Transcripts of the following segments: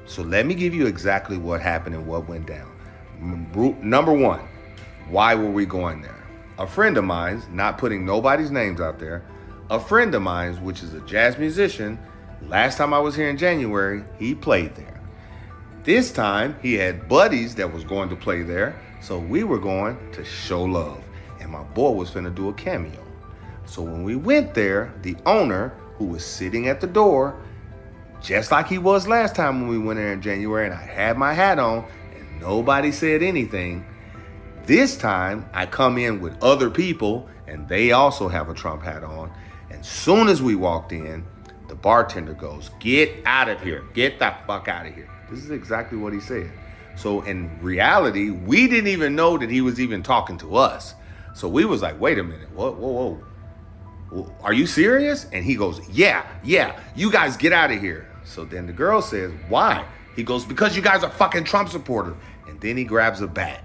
So let me give you exactly what happened and what went down. Number one, why were we going there? A friend of mine, not putting nobody's names out there, a friend of mine, which is a jazz musician, last time I was here in January, he played there. This time, he had buddies that was going to play there, so we were going to show love. And my boy was finna do a cameo. So when we went there, the owner, who was sitting at the door, just like he was last time when we went there in January, and I had my hat on, and nobody said anything. This time, I come in with other people, and they also have a Trump hat on. And soon as we walked in, the bartender goes, "Get out of here. Get the fuck out of here." This is exactly what he said. So in reality, we didn't even know that he was even talking to us. So we was like, wait a minute, whoa. Are you serious? And he goes, yeah, you guys get out of here. So then the girl says, why? He goes, because you guys are fucking Trump supporters. And then he grabs a bat.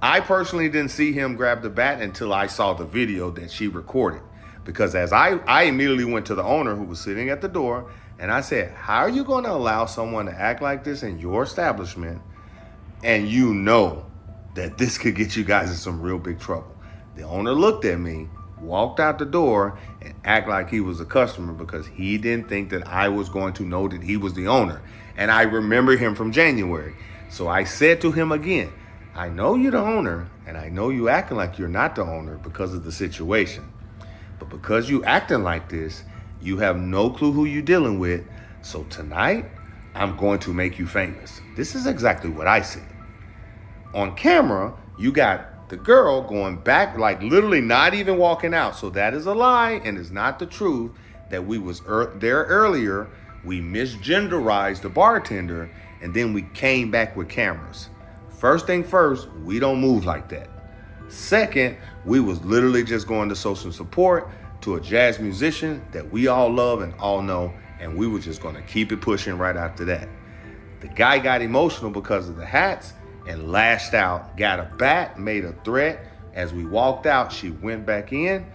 I personally didn't see him grab the bat until I saw the video that she recorded. Because as I immediately went to the owner who was sitting at the door, and I said, how are you going to allow someone to act like this in your establishment, and you know that this could get you guys in some real big trouble? The owner looked at me, walked out the door, and act like he was a customer because he didn't think that I was going to know that he was the owner. And I remember him from January. So I said to him again, I know you're the owner, and I know you acting like you're not the owner because of the situation. But because you acting like this, you have no clue who you're dealing with. So tonight, I'm going to make you famous. This is exactly what I said. On camera, you got the girl going back, like literally not even walking out. So that is a lie and is not the truth that we was there earlier. We misgenderized the bartender and then we came back with cameras. First thing first, we don't move like that. Second, we was literally just going to show some support to a jazz musician that we all love and all know, and we were just going to keep it pushing right after that. The guy got emotional because of the hats and lashed out, got a bat, made a threat. As we walked out, she went back in,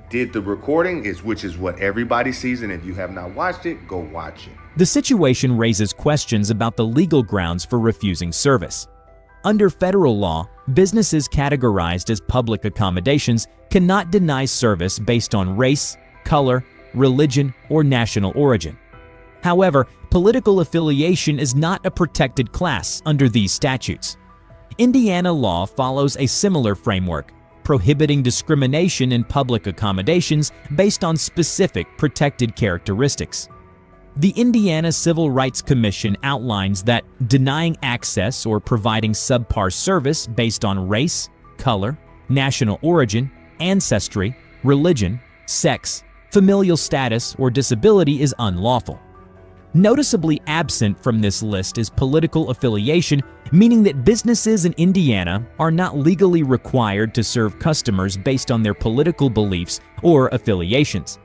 did the recording, which is what everybody sees, and if you have not watched it, go watch it. The situation raises questions about the legal grounds for refusing service. Under federal law, businesses categorized as public accommodations cannot deny service based on race, color, religion, or national origin. However, political affiliation is not a protected class under these statutes. Indiana law follows a similar framework, prohibiting discrimination in public accommodations based on specific protected characteristics. The Indiana Civil Rights Commission outlines that denying access or providing subpar service based on race, color, national origin, ancestry, religion, sex, familial status, or disability is unlawful. Noticeably absent from this list is political affiliation, meaning that businesses in Indiana are not legally required to serve customers based on their political beliefs or affiliations.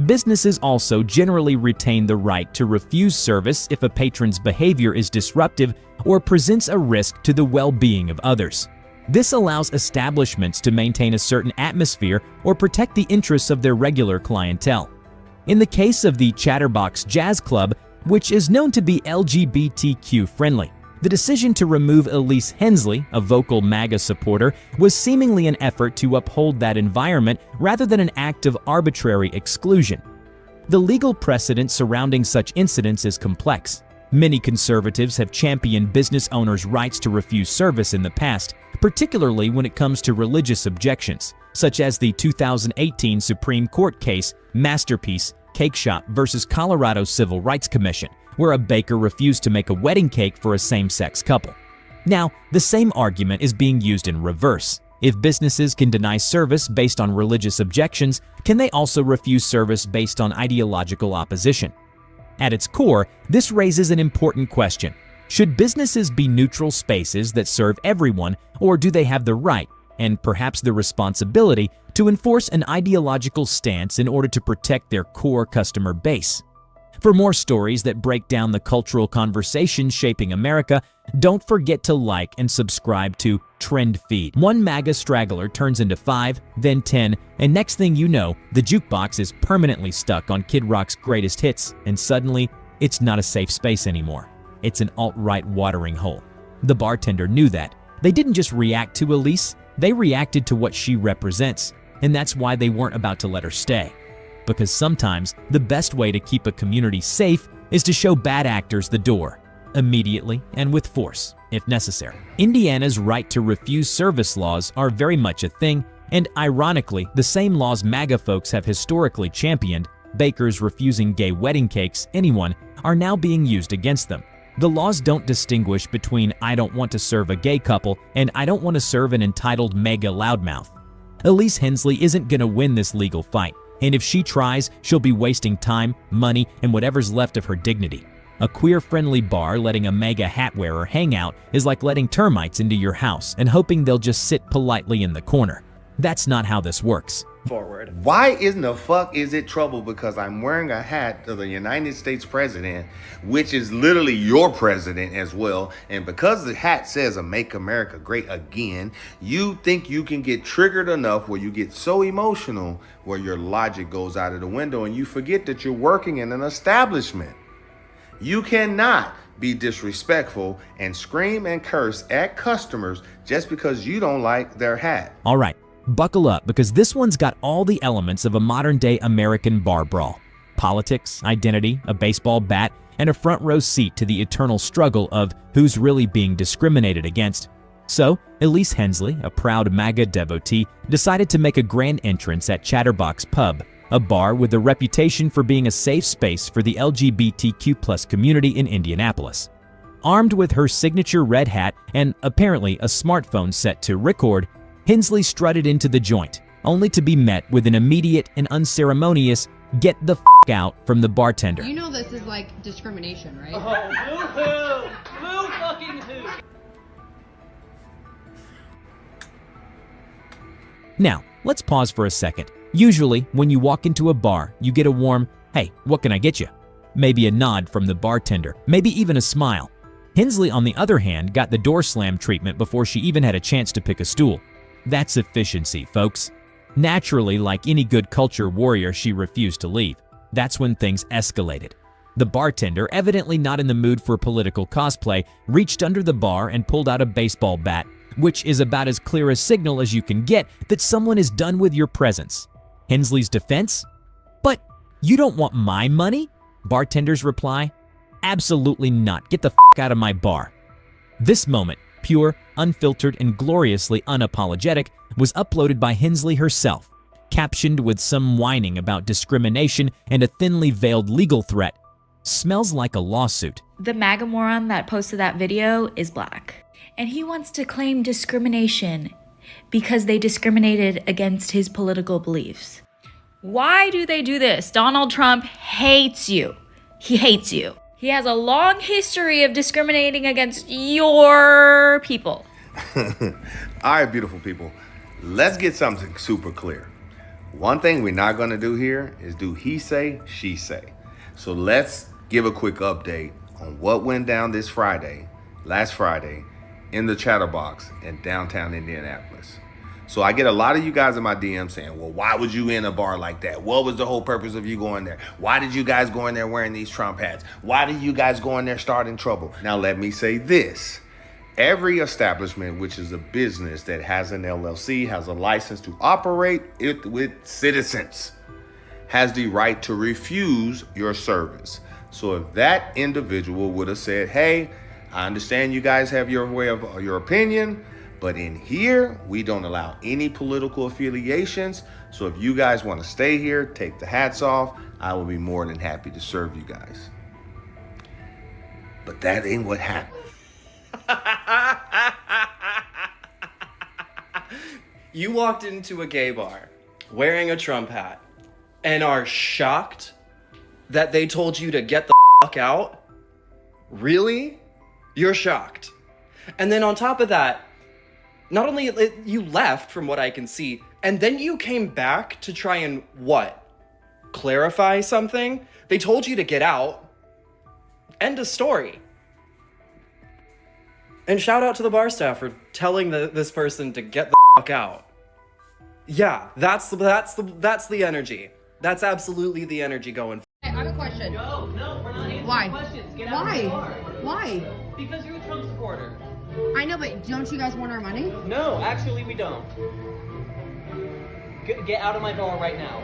Businesses also generally retain the right to refuse service if a patron's behavior is disruptive or presents a risk to the well-being of others. This allows establishments to maintain a certain atmosphere or protect the interests of their regular clientele. In the case of the Chatterbox Jazz Club, which is known to be LGBTQ friendly, the decision to remove Elise Hensley, a vocal MAGA supporter, was seemingly an effort to uphold that environment rather than an act of arbitrary exclusion. The legal precedent surrounding such incidents is complex. Many conservatives have championed business owners' rights to refuse service in the past, particularly when it comes to religious objections, such as the 2018 Supreme Court case Masterpiece Cake Shop versus Colorado Civil Rights Commission, where a baker refused to make a wedding cake for a same-sex couple. Now, the same argument is being used in reverse. If businesses can deny service based on religious objections, can they also refuse service based on ideological opposition? At its core, this raises an important question. Should businesses be neutral spaces that serve everyone, or do they have the right, and perhaps the responsibility, to enforce an ideological stance in order to protect their core customer base? For more stories that break down the cultural conversation shaping America, don't forget to like and subscribe to Trend Feed. One MAGA straggler turns into 5, then 10, and next thing you know, the jukebox is permanently stuck on Kid Rock's greatest hits, and suddenly, it's not a safe space anymore. It's an alt-right watering hole. The bartender knew that. They didn't just react to Elise, they reacted to what she represents, and that's why they weren't about to let her stay. Because sometimes the best way to keep a community safe is to show bad actors the door, immediately and with force, if necessary. Indiana's right to refuse service laws are very much a thing, and ironically, the same laws MAGA folks have historically championed, bakers refusing gay wedding cakes, anyone, are now being used against them. The laws don't distinguish between I don't want to serve a gay couple and I don't want to serve an entitled MAGA loudmouth. Elise Hensley isn't gonna win this legal fight, and if she tries, she'll be wasting time, money, and whatever's left of her dignity. A queer-friendly bar letting a MAGA hat wearer hang out is like letting termites into your house and hoping they'll just sit politely in the corner. That's not how this works. Forward. Why in the fuck is it trouble because I'm wearing a hat of the United States president, which is literally your president as well, and because the hat says Make America Great Again, you think you can get triggered enough where you get so emotional where your logic goes out of the window and you forget that you're working in an establishment. You cannot be disrespectful and scream and curse at customers just because you don't like their hat. All right. Buckle up, because this one's got all the elements of a modern-day American bar brawl. Politics, identity, a baseball bat, and a front-row seat to the eternal struggle of who's really being discriminated against. So, Elise Hensley, a proud MAGA devotee, decided to make a grand entrance at Chatterbox Pub, a bar with a reputation for being a safe space for the LGBTQ+ community in Indianapolis. Armed with her signature red hat and apparently a smartphone set to record, Hensley strutted into the joint, only to be met with an immediate and unceremonious "get the f*** out" from the bartender. You know this is like discrimination, right? Oh, boo-hoo! Boo fucking hoo! Now, let's pause for a second. Usually, when you walk into a bar, you get a warm, "Hey, what can I get you?" Maybe a nod from the bartender, maybe even a smile. Hensley, on the other hand, got the door slam treatment before she even had a chance to pick a stool. That's efficiency, folks. Naturally, like any good culture warrior, she refused to leave. That's when things escalated. The bartender, evidently not in the mood for political cosplay, reached under the bar and pulled out a baseball bat, which is about as clear a signal as you can get that someone is done with your presence. Hensley's defense? "But you don't want my money?" Bartender's reply? "Absolutely not. Get the f*** out of my bar." This moment, pure, unfiltered, and gloriously unapologetic, was uploaded by Hensley herself, captioned with some whining about discrimination and a thinly veiled legal threat. Smells like a lawsuit. The MAGA moron that posted that video is black, and he wants to claim discrimination because they discriminated against his political beliefs. Why do they do this? Donald Trump hates you. He hates you. He has a long history of discriminating against your people. All right, beautiful people. Let's get something super clear. One thing we're not going to do here is do he say, she say. So let's give a quick update on what went down this Friday, last Friday, in the Chatterbox in downtown Indianapolis. So I get a lot of you guys in my DM saying, well, why was you in a bar like that? What was the whole purpose of you going there? Why did you guys go in there wearing these Trump hats? Why did you guys go in there starting trouble? Now, let me say this. Every establishment, which is a business that has an LLC, has a license to operate it with citizens, has the right to refuse your service. So if that individual would have said, hey, I understand you guys have your way of your opinion, but in here, we don't allow any political affiliations. So if you guys want to stay here, take the hats off, I will be more than happy to serve you guys. But that ain't what happened. You walked into a gay bar wearing a Trump hat and are shocked that they told you to get the fuck out? Really? You're shocked. And then on top of that, not only you left from what I can see, and then you came back to try and what? Clarify something? They told you to get out. End of story. And shout out to the bar staff for telling this person to get the fuck out. Yeah, that's the energy. That's absolutely the energy going. I have a question. No, we're not answering Why? questions. Get out Why? Of the bar. Why? Because you're a Trump supporter. I know, but don't you guys want our money? No, actually we don't. Get out of my bar right now.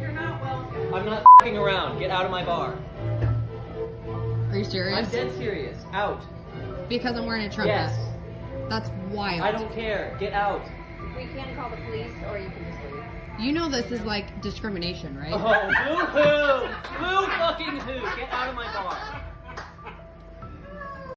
You're not welcome. I'm not f***ing around. Get out of my bar. Are you serious? I'm dead serious. Out. Because I'm wearing a Trump Yes. hat. That's wild. I don't care. Get out. We can call the police, or you can just leave. You know this is like discrimination, right? Oh, boo-hoo! Boo fucking who! Get out of my bar.